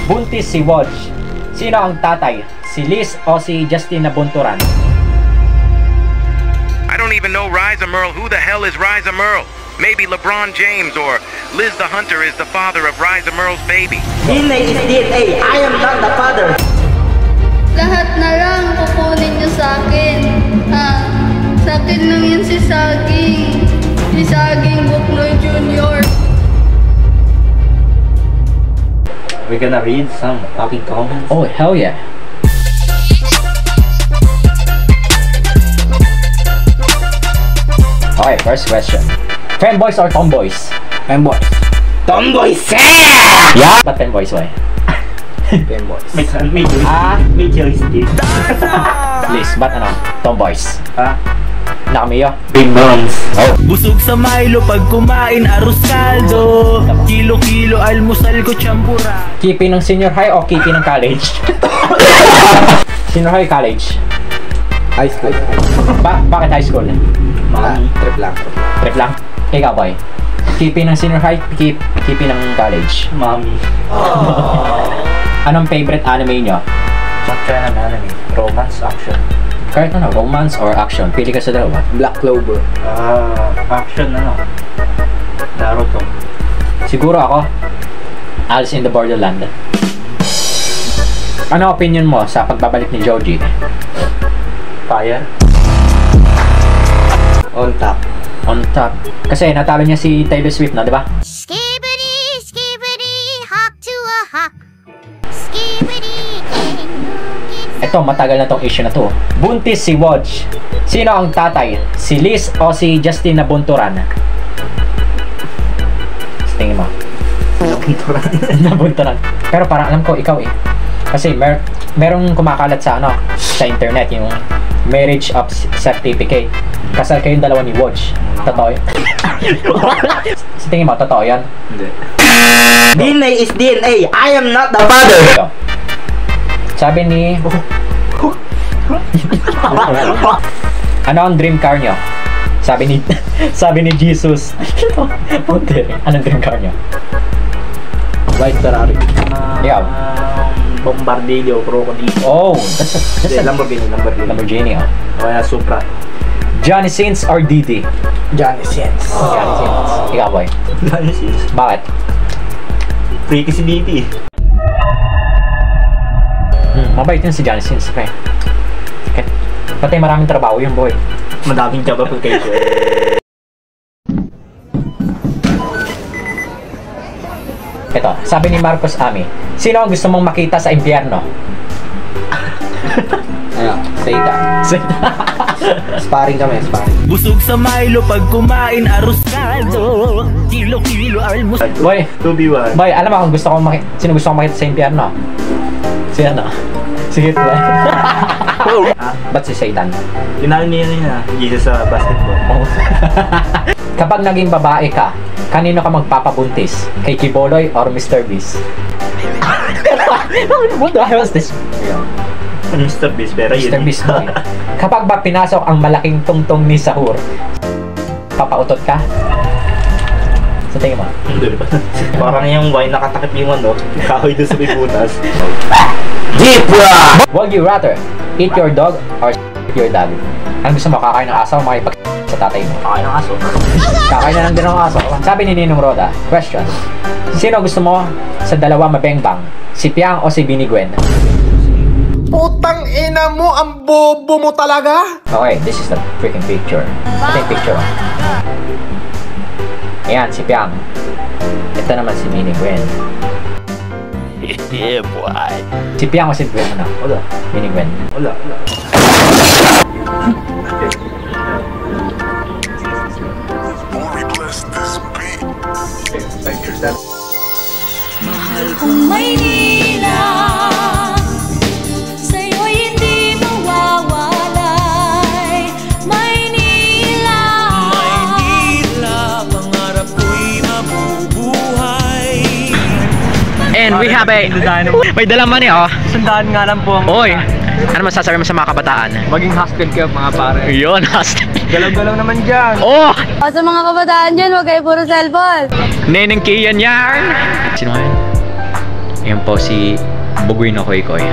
Buntis si Woj. Sino ang tatay? Si Liz o si Justin Nabunturan? I don't even know Riza Merle. Who the hell is Riza Merle? Maybe LeBron James or Liz the Hunter is the father of Riza Merle's baby. DNA is DNA. I am not the father. Lahat na lang kukunin niyo sa akin. Sa akin lang yun si Saging. Si Saging Buknoy Jr. We're gonna read some fucking comments. Oh, hell yeah. Okay, first question. Femboys or tomboys? Femboys. Tomboys! Yeah! Ba't femboys, why? Femboys. May choice din. Liz, ba't ano? Tomboys. Ha? Nakamiyo? Big moms. Oh. Busog sa Milo pag kumain arroz caldo. Kilo-kilo almusal ko champura. Kipi ng senior high o kipi ng college? Senior high, college? High school. Bakit high school? Trip lang. Trip lang? Ikaw, boy? Kipi ng senior high, kipi ng college? Mommy. Anong favorite anime nyo? China anime. Romance, action. Kahit ano, romance or action? Pili ka sa dalawa. Black Clover. Action ano? Naruto. Siguro ako, Alice in the Borderland. Ano opinion mo sa pagbabalik ni Joji? Fire. On top. On top. Kasi natalo niya si Taylor Swift na, di ba? Skibbity, skibbity, hop to a hop. Skibbity, Ito, matagal na tong issue na to. Buntis si Woj. Sino ang tatay? Si Liz o si Justin Nabunturan? Sa tingin mo? Nabunturan. Nabunturan. Pero parang alam ko, ikaw eh. Kasi merong kumakalat sa ano, sa internet, yung marriage of certificate. Kasal kayong dalawa ni Woj. Totoo yun? Sa tingin mo, totoo yan? Hindi. DNA is DNA. I am not the father. Ito. Sabi ni... ano ang dream car nyo? Sabi ni Jesus. Anong dream car nyo? White Ferrari. Ikaw? Bombardillo, Crocodile. Oh, that's a Lamborghini. Lamborghini, oh. Kaya Supra. Johnny Sins or Didi? Johnny Sins. Johnny Sins. Ikaw, boy. Bakit? Freaky si Didi. Mabait yun si Johnny Sins, pre. Okay. Pati maraming trabaho yung boy. Madaming job application. Ito, sabi ni Marcos Ami, sino ang gusto mong makita sa impyerno? Ano? Satan. Sparring kami, sparring. Busog sa Milo pag kumain arroz caldo. Kilo-kilo almusal. Boy, 2v1. boy, alam mo kung gusto kong sino gusto kong makita sa impyerno? Si ano? Si Hitler. Ba't si Satan? Tinalo niya na Jesus sa basketball. Oh. Kapag naging babae ka, kanino ka magpapabuntis? Kay Kiboloy or Mr. Beast? What the hell is this? Mr. Beast, pero yun. Mr. Beast boy. Kapag ba pinasok ang malaking tungtong ni Sahur, papautot ka? Sa tingin mo? Hindi ba? Parang yung wine nakatakip yung ano, kahoy doon sa may butas. Deep Rock! Would you rather eat your dog or your dog? Ano gusto mo? Kakain ng aso o makipag sa tatay mo? Kakain ng aso. Kakain na lang din ng aso. Sabi ni Ninong Roda, question. Sino gusto mo sa dalawa mabengbang? Si Piang o si Bini Gwen? Putang ina mo, ang bobo mo talaga! Okay, this is the freaking picture. Ito yung picture. Ayan, si Piang. Ito naman si Bini Gwen. Yeah, boy. Si Piang o si Gwen? Ano? Wala. Bini Gwen. Wala. Mahal kong Maynila, sa'yo'y hindi mawawalay. Maynila, pangarap ko'y mabubuhay. And we have a... May dalang money, oh. Sandaan nga lang po ang... Oy! Ano masasabi mo sa mga kabataan? Maging hustle kayo mga pare. Yun, hustle. Galaw-galaw naman dyan. Oh! O sa mga kabataan dyan, huwag kayo puro cellphone. Neneng Kian yan! Sino nga yun? Ayan po si Bugoy na Koy Koy.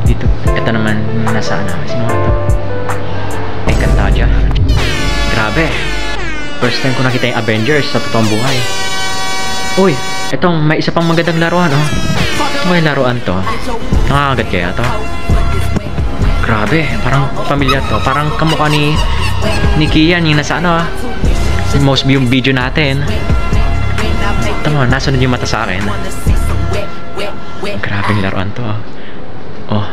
Dito, ito naman nasa ano. Sino nga ito? Encantadia. Grabe. First time ko nakita yung Avengers sa totoong buhay. Uy, etong may isa pang magandang laruan, oh. May laruan to. Nakakagat kaya to? Grabe, parang pamilya to. Parang kamukha ni Kian yung nasa ano, most view video natin. Tama, nasunod yung mata sa akin. Grabe yung laruan to, oh. Oh,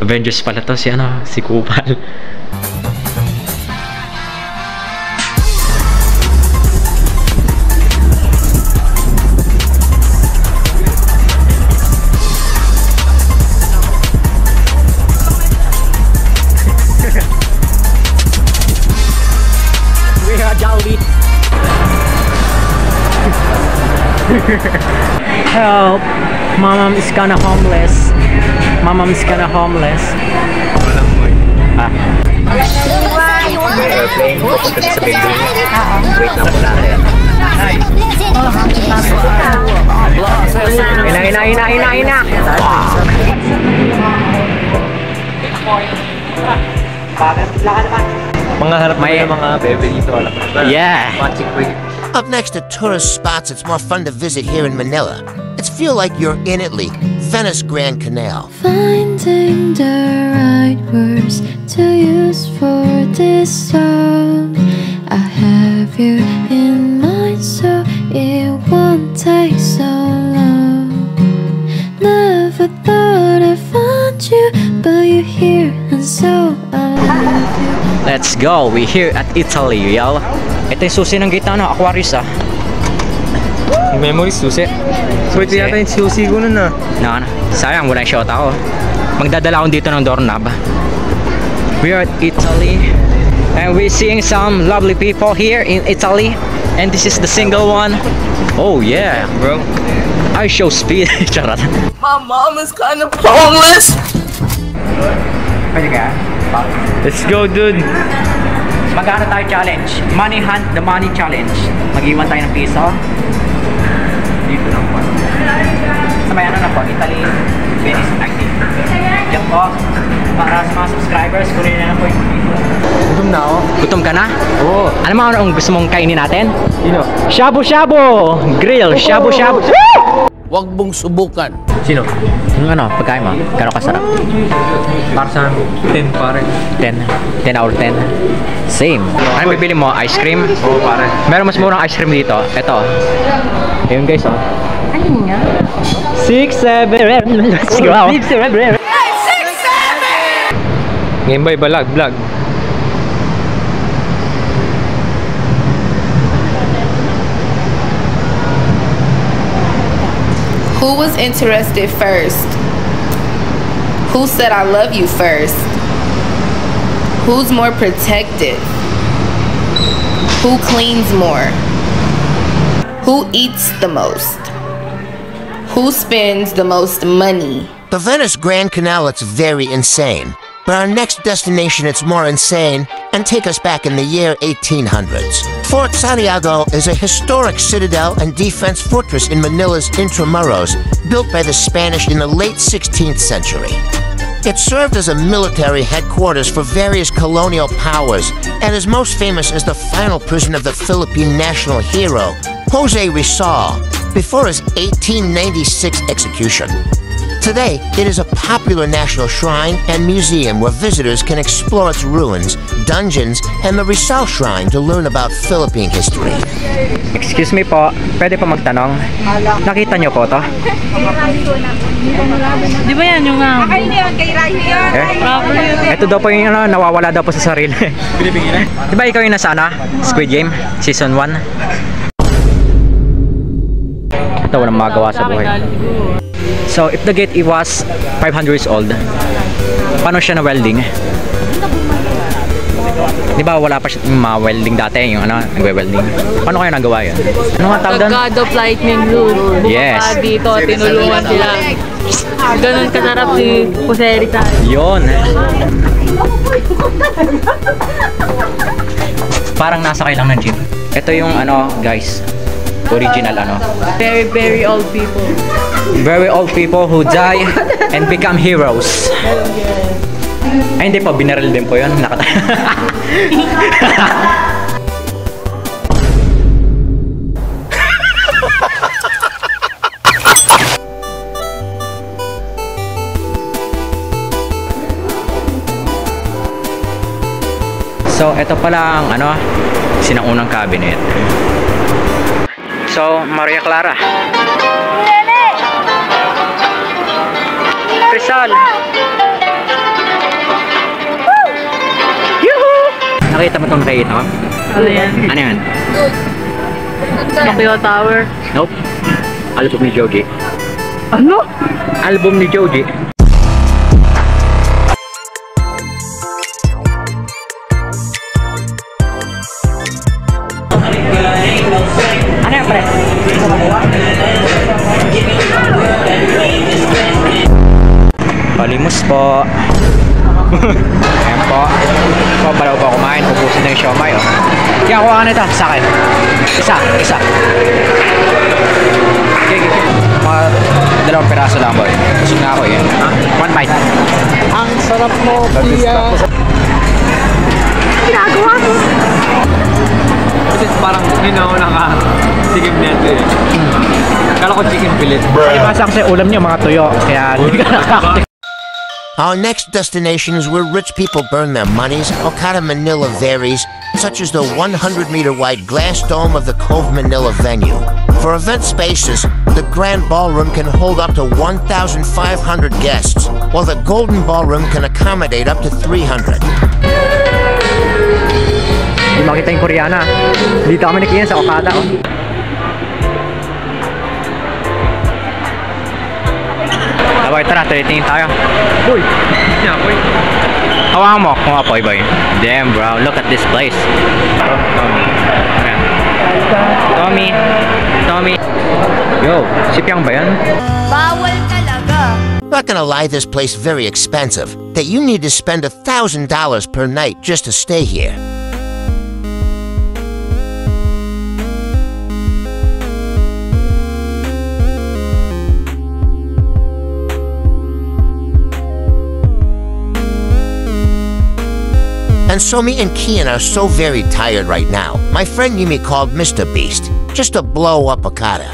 Avengers pala to si ano, si Kupal. Help! Mom is kinda homeless. Mom is kinda homeless. Ah. Airplane, pupunta sa building. Wait lang po natin. Ina. Mga harap may mga bebe dito. Yeah. Up next to tourist spots it's more fun to visit here in Manila. It's feel like you're in Italy, Venice Grand Canal. Finding the right words to use for this song. I have you in mind, so it won't take so long. Never thought I'd find you, but you're here, and so I love you. Let's go. We're here at Italy, y'all. Ito yung susi ng gitna, no? Aquarius, ah. Yung memory susi. So ito yata yung susi ko nun, ah. No. Sayang, wala yung shot ako. Magdadala akong dito ng doorknob. We're at Italy. And we're seeing some lovely people here in Italy. And this is the single one. Oh, yeah. Bro. I show speed. Charot. My mom is kind of homeless. Pwede ka? Let's go, dude. Magkano tayo challenge? Money hunt, the money challenge. Mag-iwan tayo ng piso. Dito lang po. Sa may ano na po, Italy, Venice, active. Diyan po. Para sa mga subscribers, kunin na lang po yung piso. Gutom na ako. Gutom ka na? Oo. Ano mga ang gusto mong kainin natin? Sino? Shabu-shabu! Grill, shabu-shabu. Huwag mong subukan. Sino? Yung ano, pagkain mo? Gano'ng kasarap? Para sa 10 pare. 10. 10 out of 10. Same. Ano bibili mo? Ice cream? Oo, pare. Meron mas murang ice cream dito. Ito. Ayun guys, oh. Ayun nga. 6, 7. Let's go. 6, 7. Game Boy Balag, vlog. Who was interested first? Who said I love you first? Who's more protective? Who cleans more? Who eats the most? Who spends the most money? The Venice Grand Canal, it's very insane. But our next destination, it's more insane, and take us back in the year 1800s. Fort Santiago is a historic citadel and defense fortress in Manila's Intramuros, built by the Spanish in the late 16th century. It served as a military headquarters for various colonial powers, and is most famous as the final prison of the Philippine national hero, Jose Rizal, before his 1896 execution. Today, it is a popular national shrine and museum where visitors can explore its ruins, dungeons, and the Rizal Shrine to learn about Philippine history. Excuse me po, pwede pa magtanong? Nakita niyo po to? Di ba yan yung nga? Kakain yun, kay Rayo yun. Ito daw po yung ano, nawawala daw po sa sarili. Di ba ikaw yung nasa ano? Squid Game? Season 1? Ito, walang magawa sa buhay. So, if the gate was 500 years old, paano siya na welding? Di ba wala pa siya ma-welding dati, yung ano, nagwe-welding. Paano kaya nagawa yun? Ano nga tawag doon? The God of Lightning Rule. Yes. Dito, tinulungan sila. Ganun kasarap si Jose Rizal. Yun. Parang nasa kayo lang ng jeep. Ito yung ano, guys. original ano. Very, very old people. Very old people who die and become heroes. Ay, hindi po. Binaril din po yun. So, ito pala ang ano, sinaunang cabinet. So, Maria Clara. Rizal. Nakita mo itong nakita ko? Ano yan? Ano yan? Tokyo Tower. Nope. Album ni Joji. Ano? Album ni Joji. Ano yan, pre? Palimus po. Ayan po. So, balaw ba kumain? Ubusin na yung siomay, oh. Kaya kuha ka nito sa akin. Isa. Okay. Mga 2 piraso lang, boy. Busog na ako, eh. One bite. Ang sarap mo, kuya. Ginagawa mo. Kasi parang ninauna ka. Sige nito eh. Kala ko chicken fillet. Kasi basa kasi ulam niyo mga tuyo. Kaya hindi ka nakakita. Our next destination is where rich people burn their monies. Okada, Manila varies, such as the 100-meter wide glass dome of the Cove Manila venue. For event spaces, the Grand Ballroom can hold up to 1,500 guests, while the Golden Ballroom can accommodate up to 300. Hindi makita yung Koreana. Dito kami nakiyan sa Okada, oh. Aboy, tara, tulitingin tayo. Uy! Yeah, boy. Hawakan mo kung apoy, boy. Damn, bro. Look at this place. Tommy. Yo, sipyang ba yan? Bawal talaga. Not gonna lie, this place very expensive, that you need to spend $1,000 per night just to stay here. And so me and Kian are so very tired right now. My friend Yumi called Mr. Beast, just to blow up Okada.